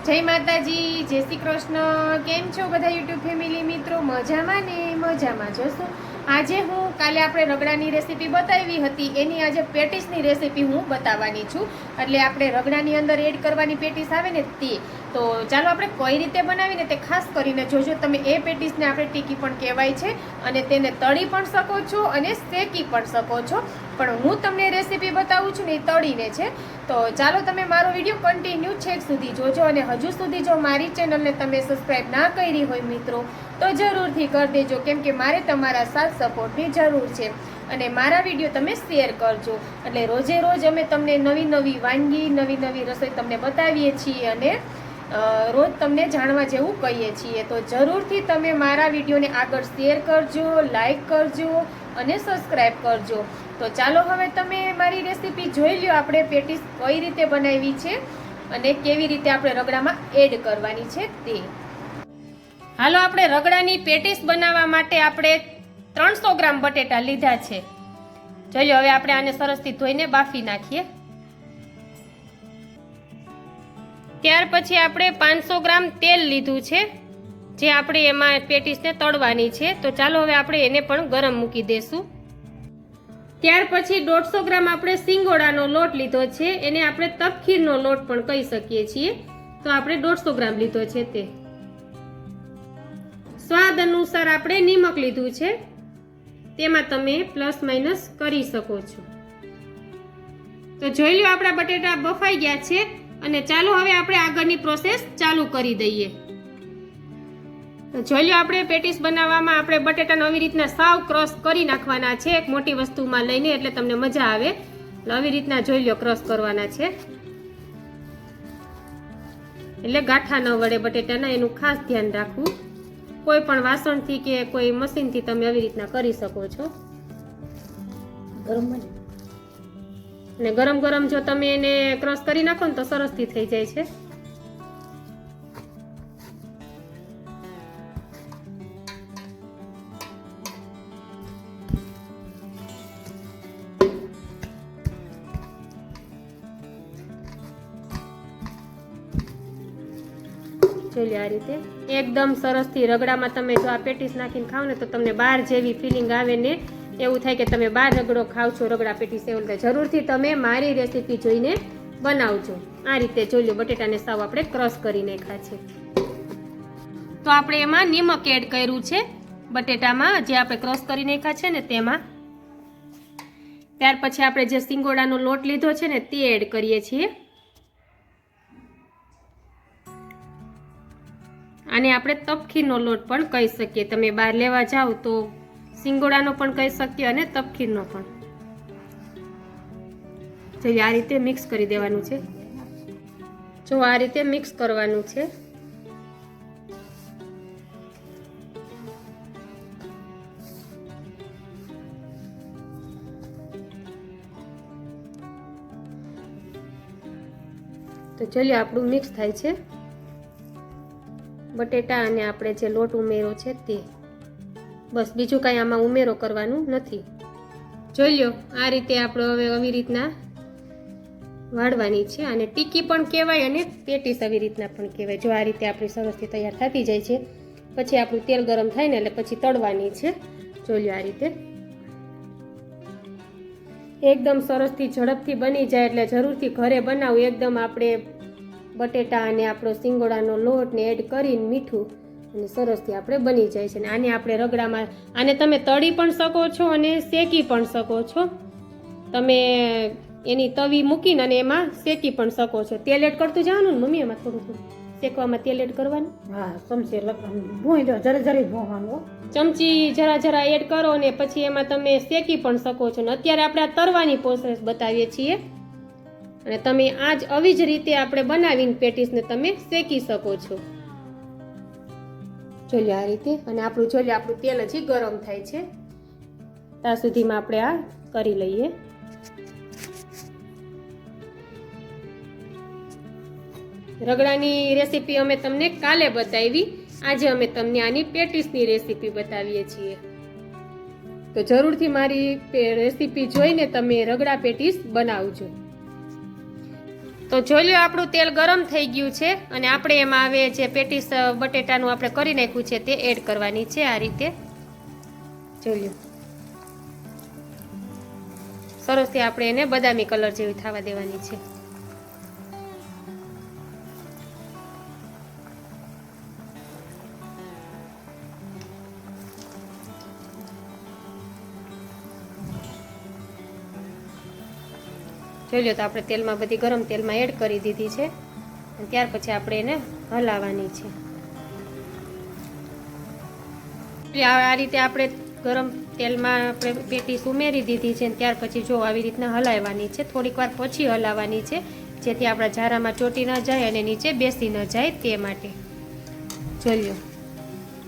જય માતાજી, જય શ્રી કૃષ્ણ। કેમ છો બધા યુટ્યુબ ફેમિલી મિત્રો? મજામાં ને? મજામાં જશો। આજે હું કાલે આપણે રગડાની રેસીપી બતાવી હતી, એની આજે પેટીસની રેસીપી હું બતાવવાની છું। એટલે આપણે રગડાની અંદર એડ કરવાની પેટીસ આવે ને તે, તો ચાલો આપણે કઈ રીતે બનાવીને તે ખાસ કરીને જોજો તમે। એ પેટીસને આપણે ટીકી પણ કહેવાય છે અને તેને તળી પણ શકો છો અને શેકી પણ શકો છો, પણ હું તમને રેસીપી બતાવું છું ને એ તળીને છે। તો ચાલો તમે મારો વિડીયો કન્ટિન્યુ છેક સુધી જોજો, અને હજુ સુધી જો મારી ચેનલને તમે સબસ્ક્રાઈબ ના કરી હોય મિત્રો તો જરૂરથી કરી દેજો, કેમ કે મારે તમારા સાથ સપોર્ટની જરૂર છે। અને મારા વિડીયો તમે શેર કરજો, એટલે રોજે રોજ અમે તમને નવી નવી વાનગી, નવી નવી રસોઈ તમને બતાવીએ છીએ અને રોજ તમને જાણવા જેવું કહીએ છીએ। તો જરૂરથી તમે મારા વિડીયોને આગળ શેર કરજો, લાઈક કરજો અને સબસ્ક્રાઈબ કરજો। તો ચાલો હવે તમે મારી રેસીપી જોઈ લો, આપણે પેટીસ કઈ રીતે બનાવી છે અને કેવી રીતે આપણે રગડામાં એડ કરવાની છે તે। હાલો, આપણે રગડાની પેટીસ બનાવવા માટે આપણે 300 ગ્રામ બટેટા લીધા છે। જોઈ લો, હવે આપણે આને સરસથી ધોઈને બાફી નાખીએ। ત્યાર પછી આપણે 500 ગ્રામ તેલ લીધું છે, જે આપણે એમાં પેટીસને તળવાની છે। તો ચાલો હવે આપણે એને પણ ગરમ મૂકી દેશું। ત્યાર પછી 150 ગ્રામ આપણે સિંગોડાનો લોટ લીધો છે, એને આપણે તપખીરનો લોટ પણ કહી શકીએ છીએ। તો આપણે 150 ગ્રામ લીધો છે તે। સ્વાદ અનુસાર આપણે નિમક લીધું છે, તેમાં તમે પ્લસ માઇનસ કરી શકો છો। તો જોઈ લો, આપણા બટેટા બફાઈ ગયા છે અને ચાલો હવે આપણે આગળની પ્રોસેસ ચાલુ કરી દઈએ। તો જોઈ લો, આપણે પેટીસ બનાવવામાં આપણે બટેટાને આવી રીતના સાવ ક્રશ કરી નાખવાના છે, એક મોટી વસ્તુમાં લઈને, એટલે તમને મજા આવે। એટલે આવી રીતના જોઈ લો ક્રશ કરવાના છે, એટલે ગાંઠા ન વળે બટેટાના, એનું ખાસ ધ્યાન રાખવું। કોઈ પણ વાસણથી કે કોઈ મશીનથી તમે આવી રીતના કરી શકો છો। અને ગરમ ગરમ જો તમે એને ક્રશ કરી નાખો ને તો સરસથી થઈ જાય છે। જોઈ લો, આ રીતે એકદમ સરસથી રગડામાં તમે જો આ પેટીસ નાખીને ખાવ ને તો તમને બહાર જેવી ફિલિંગ આવે ને એવું થાય કે તમે બહાર રગડો ખાવ છો, રગડા પેટીસ એવું થાય। જરૂરથી તમે મારી રેસીપી જોઈને બનાવજો। આ રીતે જોઈ લો, બટેટાને સાવ આપણે ક્રશ કરી નાખ્યા છે। તો આપણે એમાં નિમક એડ કર્યું છે બટેટામાં, જે આપણે ક્રશ કરી નાખ્યા છે ને તેમાં। ત્યાર પછી આપણે જે સિંગોડાનો લોટ લીધો છે ને તે એડ કરીએ છીએ। આને આપણે તપખીરનો લોટ પણ કહી શકીએ, તમે બહાર લેવા જાઓ તો સિંગોડાનો પણ કહી શકીએ અને તપખીરનો પણ। જોઈએ આ રીતે મિક્સ કરી દેવાનું છે, જો આ રીતે મિક્સ કરવાનું છે। તો ચલો, આપણું મિક્સ થાય છે બટેટા અને આપણે જે લોટ ઉમેરો છે તે, બસ બીજું કાંઈ આમાં ઉમેરો કરવાનું નથી। જોઈ લો, આ રીતે આપણે હવે આવી રીતના વાળવાની છે, અને ટીકી પણ કહેવાય અને પેટીસ આવી રીતના પણ કહેવાય। જો આ રીતે આપણી સરસથી તૈયાર થતી જાય છે, પછી આપણું તેલ ગરમ થાય ને એટલે પછી તળવાની છે। જોઈ લો, આ રીતે એકદમ સરસથી ઝડપથી બની જાય, એટલે જરૂરથી ઘરે બનાવું। એકદમ આપણે બટેટા અને આપણો સિંગોડાનો લોટ ને એડ કરીને મીઠું અને સરસથી આપણે બની જાય છે। અને આને આપણે રગડામાં, આને તમે તળી પણ શકો છો અને શેકી પણ શકો છો। તમે એની તવી મૂકીને અને એમાં શેકી પણ શકો છો। તેલ એડ કરતું જવાનું ને મમ્મી, એમાં થોડું થોડું શેકવામાં તેલ એડ કરવાનું। હા, ચમચી ભૂંઈ દો, જરા જરા ભૂંવાનું, ચમચી જરા જરા એડ કરો ને પછી એમાં તમે શેકી પણ શકો છો। ને અત્યારે આપણે આ તરવાની પ્રોસેસ બતાવીએ છીએ, અને તમે આ જ આવી જ રીતે આપણે બનાવીને પેટીસને તમે શેકી શકો છો। જોઈ લો આ રીતે, અને આપણું જોઈ લો, આપણું તેલ હજી ગરમ થાય છે, ત્યાં સુધીમાં આપણે આ કરી લઈએ। રગડાની રેસીપી અમે તમને કાલે બતાવી, આજે અમે તમને આની પેટીસની રેસીપી બતાવીએ છીએ। તો જરૂરથી મારી રેસીપી જોઈને તમે રગડા પેટીસ બનાવજો। તો જોઈ લો આપણું તેલ ગરમ થઈ ગયું છે અને આપણે એમાં હવે જે પેટીસ બટેટાનું આપણે કરી નાખ્યું છે તે એડ કરવાની છે આ રીતે જોઈ લો સરસથી આપણે એને બદામી કલર જેવી થવા દેવાની છે જોઈ લો તો આપણે તેલમાં બધી ગરમ તેલમાં એડ કરી દીધી છે અને ત્યાર પછી આપણે એને હલાવવાની છે આ રીતે આપણે ગરમ તેલમાં આપણે પેટીસ ઉમેરી દીધી છે અને ત્યાર પછી જો આવી રીતના હલાવવાની છે થોડીક વાર પછી હલાવવાની છે જેથી આપણા ઝારામાં ચોટી ન જાય અને નીચે બેસી ન જાય તે માટે જોઈ લો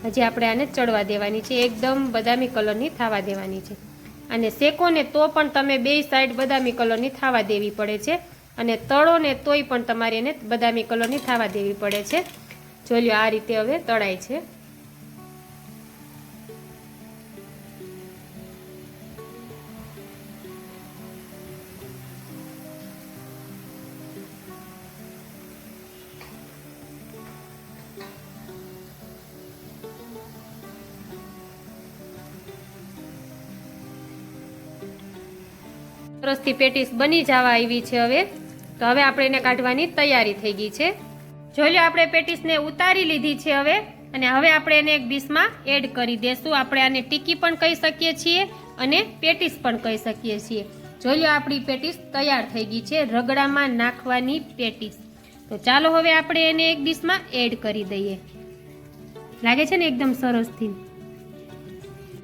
હજી આપણે આને ચડવા દેવાની છે એકદમ બદામી કલરની થવા દેવાની છે અને શેકો ને તો પણ તમે બે સાઈડ બદામી કલરની થવા દેવી પડે છે અને તળો ને તોય પણ તમારે એને બદામી કલરની થવા દેવી પડે છે જોઈ લો આ રીતે હવે તળાય છે સરસથી પેટીસ બની જવા આવી છે હવે તો હવે આપણે એને કાઢવાની તૈયારી થઈ ગઈ છે જોઈ લો આપણે પેટીસને ઉતારી લીધી છે હવે અને હવે આપણે એને એક ડીશમાં એડ કરી દેશું આપણે આને ટીકી પણ કહી શકીએ છીએ અને પેટીસ પણ કહી શકીએ છીએ જોઈ લો આપણી પેટીસ તૈયાર થઈ ગઈ છે રગડામાં નાખવાની પેટીસ તો ચાલો હવે આપણે એને એક ડીશમાં એડ કરી દઈએ લાગે છે ને એકદમ સરસથી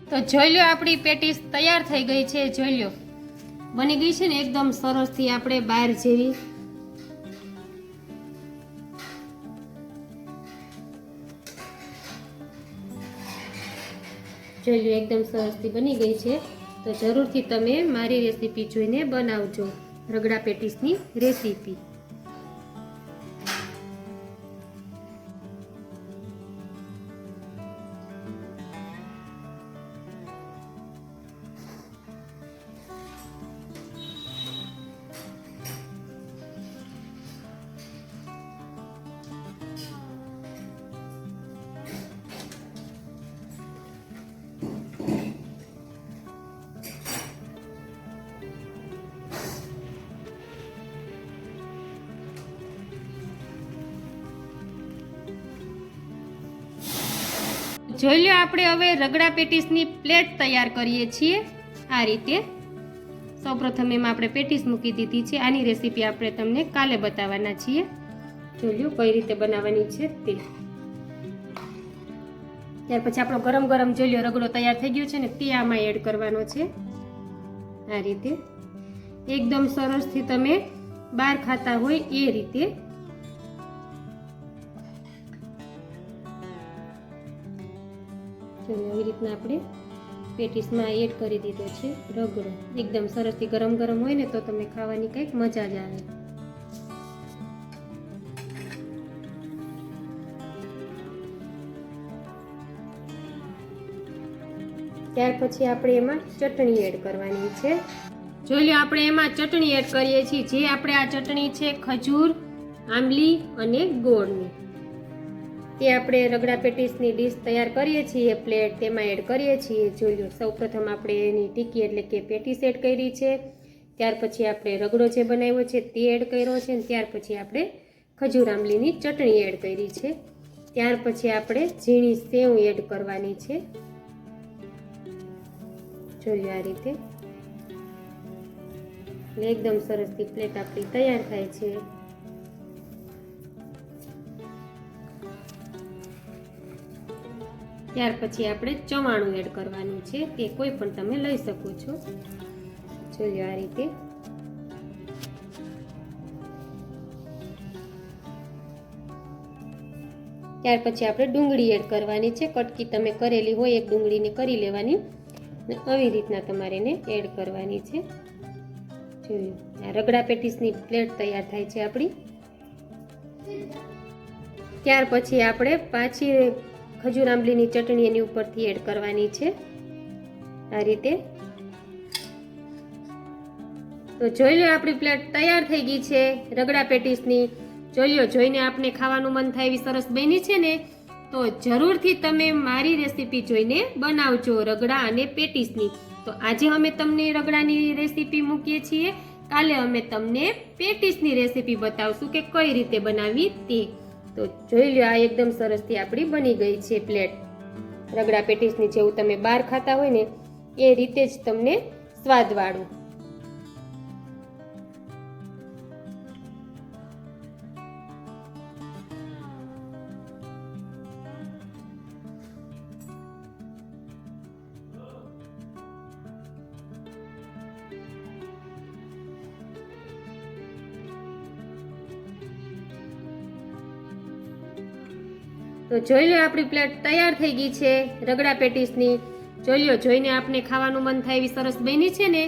તો જોઈ લો આપણી પેટીસ તૈયાર થઈ ગઈ છે જોઈ લો બની ગઈ છે ને એકદમ સરસથી આપણે બહાર જેવી જોઈ લો એકદમ સરસથી બની ગઈ છે તો જરૂરથી તમે મારી રેસીપી જોઈને બનાવજો રગડા પેટીસની રેસીપી જોઈ લો આપણે હવે રગડા પેટીસની પ્લેટ તૈયાર કરીએ છીએ આ રીતે સૌપ્રથમ એમાં આપણે પેટીસ મૂકી દીધી છે આની રેસીપી આપણે તમને કાલે બતાવવાના છીએ જોઈ લો કઈ રીતે બનાવવાની છે તે ત્યાર પછી આપણો ગરમ ગરમ જોઈ લો રગડો તૈયાર થઈ ગયો છે ને તે આમાં એડ કરવાનો છે આ રીતે એકદમ સરસથી તમે બહાર ખાતા હોય એ રીતે આવી રીતના આપણે પેટીસમાં એડ કરી દીધો છે રગડો એકદમ સરસથી ગરમ ગરમ હોય ને તો તમને ખાવાની કંઈક મજા જ આવે ત્યાર પછી આપણે એમાં ચટણી એડ કરવાની છે જોઈ લો આપણે એમાં ચટણી એડ કરીએ છીએ જે આપણે આ ચટણી છે ખજૂર આંબલી અને ગોળની તે આપણે રગડા પેટીસની ડીશ તૈયાર કરીએ છીએ પ્લેટ તેમાં એડ કરીએ છીએ જોઈ લો સૌપ્રથમ આપણે એની ટીકી એટલે કે પેટીસ એડ કરી છે ત્યાર પછી આપણે રગડો જે બનાવ્યો છે તે એડ કર્યો છે અને ત્યાર પછી આપણે ખજૂર આંબલીની ચટણી એડ કરી છે ત્યાર પછી આપણે ઝીણી સેવ એડ કરવાની છે જોઈ લો આ રીતે એટલે એકદમ સરસથી પ્લેટ આપણી તૈયાર થાય છે ત્યાર પછી આપણે ચવાણું એડ કરવાનું છે તે કોઈ પણ તમે લઈ શકો છો જોઈ આ રીતે ત્યાર પછી આપણે ડુંગળી એડ કરવાની છે કટકી તમે કરેલી હોય એક ડુંગળીને કરી લેવાની અને આવી રીતના તમારે એને એડ કરવાની છે જોઈ આ રગડા પેટીસની પ્લેટ તૈયાર થાય છે આપણી ત્યાર પછી આપણે પાછી ખજૂર આંબલીની ચટણી એની ઉપરથી એડ કરવાની છે આ રીતે તો જોઈ લો આપણી પ્લેટ તૈયાર થઈ ગઈ છે રગડા પેટીસની. જોઈ લો, જોઈને આપણે ખાવાનું મન થાય એવી સરસ બની છે ને. તો જરૂરથી તમે મારી રેસીપી જોઈને બનાવજો રગડા અને પેટીસની. તો આજે અમે તમને રગડાની રેસીપી મૂકીએ છીએ, કાલે અમે તમને પેટીસની રેસીપી બતાવશું કે કઈ રીતે બનાવવી તે. તો જોઈ લો, આ એકદમ સરસથી આપણી બની ગઈ છે પ્લેટ રગડા પેટીસની. જેવું તમે બહાર ખાતા હોય ને એ રીતે જ તમને સ્વાદવાળું. તો જોઈ લો આપણી પ્લેટ તૈયાર થઈ ગઈ છે રગડા પેટીસની. જોઈ લો, જોઈને આપણે ખાવાનું મન થાય એવી સરસ બની છે ને.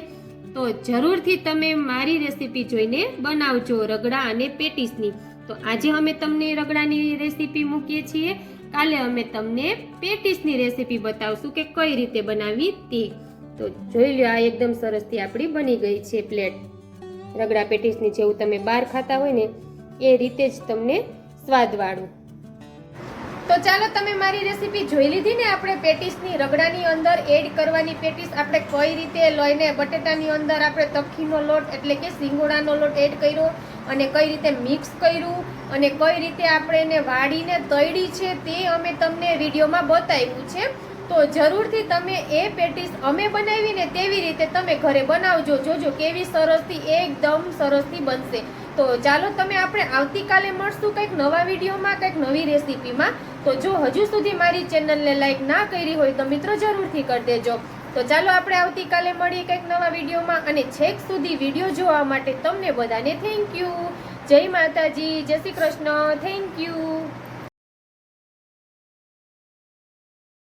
તો જરૂરથી તમે મારી રેસીપી જોઈને બનાવજો રગડા અને પેટીસની. તો આજે અમે તમને રગડાની રેસીપી મૂકીએ છીએ, કાલે અમે તમને પેટીસની રેસીપી બતાવશું કે કઈ રીતે બનાવવી તે. તો જોઈ લો, આ એકદમ સરસથી આપણી બની ગઈ છે પ્લેટ રગડા પેટીસની. જેવું તમે બહાર ખાતા હોય ને એ રીતે જ તમને સ્વાદવાળું. તો ચાલો, તમે મારી રેસીપી જોઈ લીધી ને. આપણે પેટીસની રગડાની અંદર એડ કરવાની પેટીસ આપણે કઈ રીતે લઈને બટેટાની અંદર આપણે તપકીનો લોટ એટલે કે સિંગોડાનો લોટ એડ કર્યો અને કઈ રીતે મિક્સ કર્યું અને કઈ રીતે આપણે એને વાળીને તળી છે તે અમે તમને વિડીયોમાં બતાવ્યું છે. તો જરૂરથી તમે એ પેટીસ અમે બનાવીને તેવી રીતે તમે ઘરે બનાવજો. જોજો કેવી સરસથી એકદમ સરસથી બનશે. તો ચાલો, તમે આપણે આવતીકાલે મળશું કંઈક નવા વિડીયોમાં, કંઈક નવી રેસીપીમાં. તો જો હજુ સુધી મારી ચેનલને લાઈક ના કરી હોય તો મિત્રો જરૂરથી કરી દેજો. તો ચાલો, આપણે આવતીકાલે મળીએ કંઈક નવા વિડીયોમાં. અને છેક સુધી વિડીયો જોવા માટે તમને બધાને થેન્ક યુ. જય માતાજી, જય શ્રી કૃષ્ણ, થેન્ક યુ.